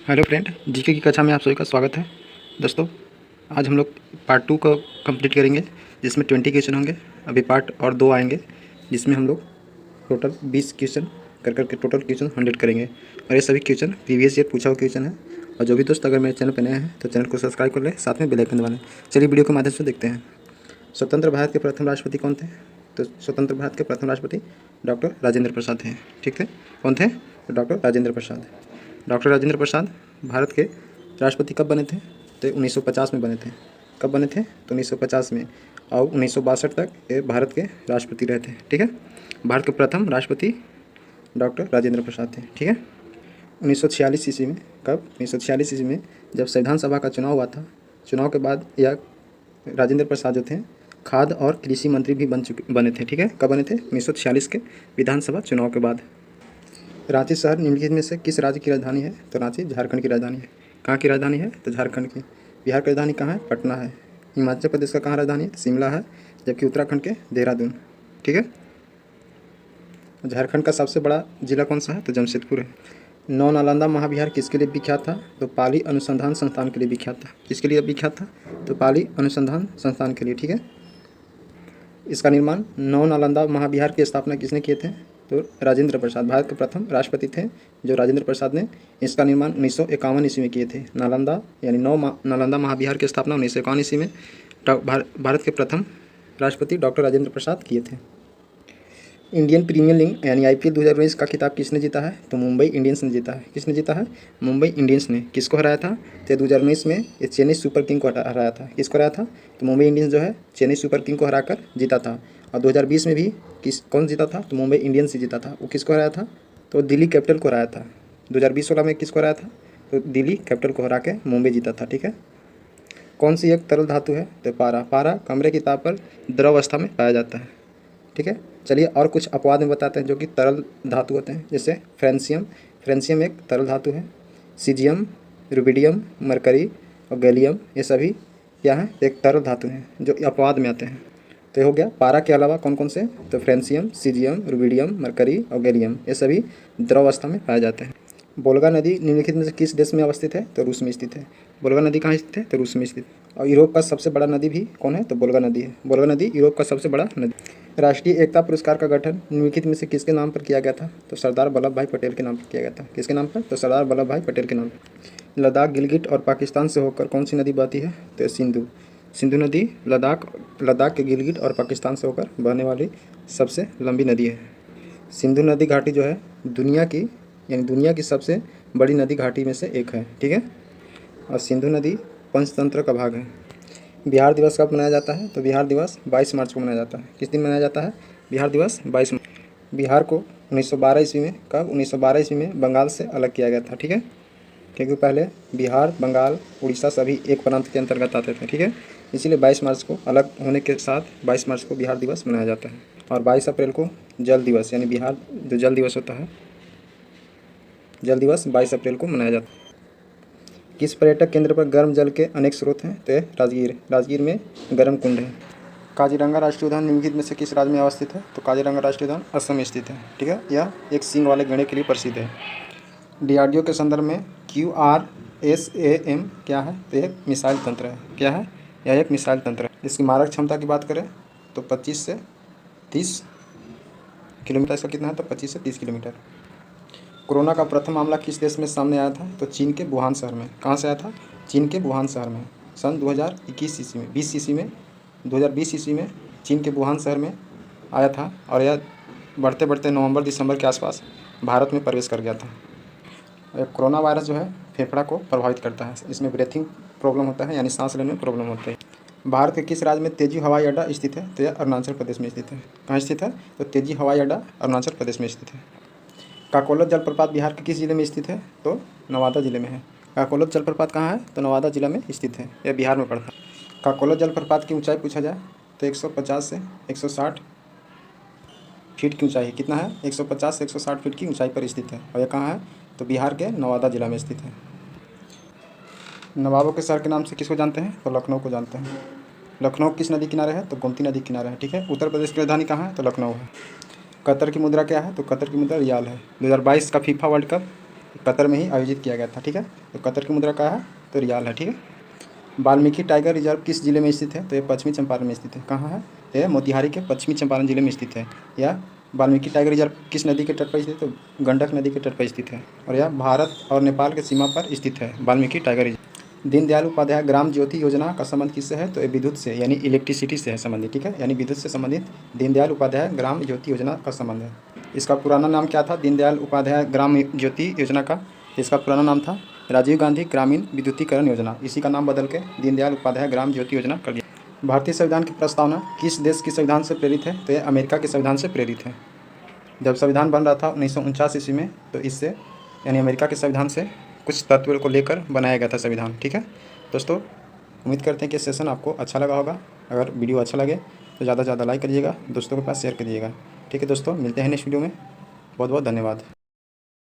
Hello friend, GK की कक्षा में आप सभी का स्वागत है। दोस्तों, आज हम लोग पार्ट 2 को कंप्लीट करेंगे, जिसमें 20 क्वेश्चन होंगे। अभी पार्ट और 2 आएंगे, जिसमें हम लोग टोटल 20 क्वेश्चन करके टोटल क्वेश्चन 100 करेंगे। और ये सभी क्वेश्चन प्रीवियस ईयर पूछा हुआ क्वेश्चन है। और जो भी दोस्त अगर मेरे चैनल पर नए हैं तो चैनल को सब्सक्राइब कर लें, साथ में बेल आइकन दबा लें। चलिए वीडियो के माध्यम से देखते हैं। स्वतंत्र भारत के प्रथम राष्ट्रपति कौन थे? तो स्वतंत्र भारत के प्रथम राष्ट्रपति डॉक्टर राजेंद्र प्रसाद थे। ठीक थे, कौन थे? तो डॉक्टर राजेंद्र प्रसाद। डॉक्टर राजेंद्र प्रसाद भारत के राष्ट्रपति कब बने थे? तो 1950 में बने थे। कब बने थे? तो 1950 में। और 1962 तक ये भारत के राष्ट्रपति रहे थे। ठीक है, भारत के प्रथम राष्ट्रपति डॉक्टर राजेंद्र प्रसाद थे। ठीक है, 1946 ईस्वी में, कब? 1946 ईस्वी में जब संविधान सभा का चुनाव हुआ था। चुनाव के बाद यह राजेंद्र प्रसाद जो थे खाद्य और कृषि मंत्री भी बने थे। ठीक है, कब बने थे? 1946 के विधानसभा चुनाव के बाद। रांची शहर निम्नलिखित में से किस राज्य की राजधानी है? तो रांची झारखंड की राजधानी है। कहाँ की राजधानी है? तो झारखंड की। बिहार की राजधानी कहाँ है? पटना है। हिमाचल प्रदेश का कहाँ राजधानी है? तो शिमला है। जबकि उत्तराखंड के देहरादून। ठीक है, झारखंड का सबसे बड़ा जिला कौन सा है? तो जमशेदपुर है। नौ नालंदा महाविहार किसके लिए विख्यात था? तो पाली अनुसंधान संस्थान के लिए विख्यात था। किसके लिए विख्यात था? तो पाली अनुसंधान संस्थान के लिए। ठीक है, इसका निर्माण नौ नालंदा महाविहार की स्थापना किसने किए थे? तो राजेंद्र प्रसाद, भारत के प्रथम राष्ट्रपति थे जो राजेंद्र प्रसाद ने इसका निर्माण 1951 ईस्वी में किए थे। नालंदा यानी नालंदा महाविहार की स्थापना 1951 ईस्वी में भारत के प्रथम राष्ट्रपति डॉक्टर राजेंद्र प्रसाद किए थे। इंडियन प्रीमियर लीग यानी IPL 2019 का खिताब किसने जीता है? तो मुंबई इंडियंस ने जीता है। किसने जीता है? मुंबई इंडियंस ने। किसको हराया था? तो 2019 में ये चेन्नई सुपर किंग को हराया था। किसको हराया था? तो मुंबई इंडियंस जो है चेन्नई सुपर किंग को हराकर जीता था। और 2020 में भी कौन जीता था? तो मुंबई इंडियंस ही जीता था। वो किसको हराया था? तो दिल्ली कैपिटल को हराया था। 2020 वाला में किसको हराया था? तो दिल्ली कैपिटल को हरा के मुंबई जीता था। ठीक है, कौन सी एक तरल धातु है? तो पारा। पारा कमरे की ताप पर द्रव अवस्था में पाया जाता है। ठीक है, चलिए और कुछ अपवाद में बताते हैं जो कि तरल धातु होते हैं। जैसे फ्रेंसियम। फ्रेंसियम एक तरल धातु है। सीजियम, रुबिडियम, मरकरी और गैलियम, ये सभी क्या है? एक तरल धातु हैं जो अपवाद में आते हैं। तो ये हो गया। पारा के अलावा कौन कौन से? तो फ्रेंसियम, सीजियम, रुबिडियम, मरकरी और गैलियम, ये सभी द्रव अवस्था में पाए जाते हैं। वोल्गा नदी निम्नलिखित में से किस देश में अवस्थित है? तो रूस में स्थित है। वोल्गा नदी कहाँ स्थित है? तो रूस में स्थित। और यूरोप का सबसे बड़ा नदी भी कौन है? तो वोल्गा नदी है। वोल्गा नदी यूरोप का सबसे बड़ा नदी। राष्ट्रीय एकता पुरस्कार का गठन निम्नलिखित में से किसके नाम पर किया गया था? तो सरदार वल्लभ भाई पटेल के नाम पर किया गया था। किसके नाम पर? तो सरदार वल्लभ भाई पटेल के नाम पर। लद्दाख, गिलगिट और पाकिस्तान से होकर कौन सी नदी बहती है? तो सिंधु। सिंधु नदी लद्दाख के गिलगिट और पाकिस्तान से होकर बहने वाली सबसे लंबी नदी है। सिंधु नदी घाटी जो है दुनिया की सबसे बड़ी नदी घाटी में से एक है। ठीक है, और सिंधु नदी पंचतंत्र का भाग है। बिहार दिवस कब मनाया जाता है? तो बिहार दिवस 22 मार्च को मनाया जाता है। किस दिन मनाया जाता है? बिहार दिवस 22 मार्च। बिहार को 1912 ईस्वी में, कब? 1912 ईस्वी में बंगाल से अलग किया गया था। ठीक है, क्योंकि पहले बिहार, बंगाल, उड़ीसा सभी एक प्रांत के अंतर्गत आते थे। ठीक है, इसीलिए 22 मार्च को अलग होने के साथ 22 मार्च को बिहार दिवस मनाया जाता है। और 22 अप्रैल को जल दिवस यानी बिहार जो जल दिवस होता है, जल दिवस 22 अप्रैल को मनाया जाता है। किस पर्यटक केंद्र पर गर्म जल के अनेक स्रोत हैं? तो राजगीर में गर्म कुंड है। काजीरंगा राष्ट्रीय उद्यान निम्नलिखित में से किस राज्य में अवस्थित है? तो काजीरंगा राष्ट्रीय उद्यान असम में स्थित है। ठीक है, यह एक सींग वाले गैंडे के लिए प्रसिद्ध है। DRDO के संदर्भ में QRSAM क्या है? तो एक मिसाइल तंत्र है। क्या है? यह एक मिसाइल तंत्र है। इसकी मारक क्षमता की बात करें तो 25 से 30 किलोमीटर। इसका कितना है? तो 25 से 30 किलोमीटर। कोरोना का प्रथम मामला किस देश में सामने आया था? तो चीन के वुहान शहर में। कहाँ से आया था? चीन के वुहान शहर में। सन 2021 ईस्वी में, 2020 ईस्वी में चीन के वुहान शहर में आया था। और यह बढ़ते बढ़ते नवंबर दिसंबर के आसपास भारत में प्रवेश कर गया था। कोरोना वायरस जो है फेफड़ा को प्रभावित करता है। इसमें ब्रीथिंग प्रॉब्लम होता है, यानी सांस लेने में प्रॉब्लम होती है। भारत के किस राज्य में तेजी हवाई अड्डा स्थित है? तो यह अरुणाचल प्रदेश में स्थित है। कहाँ स्थित है? तो तेजी हवाई अड्डा अरुणाचल प्रदेश में स्थित है। काकोलत जलप्रपात बिहार के किस जिले में स्थित है? तो नवादा जिले में है। काकोलत जलप्रपात कहाँ है? तो नवादा जिला में स्थित है। यह बिहार में पड़ता है। काकोलत जलप्रपात की ऊंचाई पूछा जाए तो 150 से 160 फीट की ऊंचाई है। कितना है? 150 से 160 फीट की ऊंचाई पर स्थित है। और यह कहाँ है? तो बिहार के नवादा जिला में स्थित है। नवाबों के शहर के नाम से किसको जानते हैं? तो लखनऊ को जानते हैं। लखनऊ किस नदी किनारे है? तो गोमती नदी किनारे है। ठीक है, उत्तर प्रदेश की राजधानी कहाँ है? तो लखनऊ है। कतर की मुद्रा क्या है? तो कतर की मुद्रा रियाल है। 2022 का फीफा वर्ल्ड कप कतर में ही आयोजित किया गया था। ठीक है, तो कतर की मुद्रा क्या है? तो रियाल है। ठीक है, वाल्मीकि टाइगर रिजर्व किस जिले में स्थित है? तो ये पश्चिमी चंपारण में स्थित है। कहाँ है? तो ये मोतिहारी के पश्चिमी चंपारण जिले में स्थित है। या वाल्मीकि टाइगर रिजर्व किस नदी के तट पर स्थित है? तो गंडक नदी के तट पर स्थित है। और यह भारत और नेपाल के सीमा पर स्थित है वाल्मीकि टाइगर रिजर्व। दीनदयाल उपाध्याय ग्राम ज्योति योजना का संबंध किससे है? तो ये विद्युत से यानी इलेक्ट्रिसिटी से है संबंधित। ठीक है, यानी विद्युत से संबंधित दीनदयाल उपाध्याय ग्राम ज्योति योजना का संबंध है। इसका पुराना नाम क्या था दीनदयाल उपाध्याय ग्राम ज्योति योजना का? इसका पुराना नाम था राजीव गांधी ग्रामीण विद्युतीकरण योजना। इसी का नाम बदल के दीनदयाल उपाध्याय ग्राम ज्योति योजना कर दिया। भारतीय संविधान की प्रस्तावना किस देश के संविधान से प्रेरित है? तो यह अमेरिका के संविधान से प्रेरित है। जब संविधान बन रहा था 1949 ईस्वी में, तो इससे यानी अमेरिका के संविधान से कुछ तत्वों को लेकर बनाया गया था संविधान। ठीक है दोस्तों, उम्मीद करते हैं कि सेशन आपको अच्छा लगा होगा। अगर वीडियो अच्छा लगे तो ज़्यादा से ज़्यादा लाइक करिएगा, दोस्तों के पास शेयर करिएगा। ठीक है दोस्तों, मिलते हैं नेक्स्ट वीडियो में। बहुत बहुत धन्यवाद।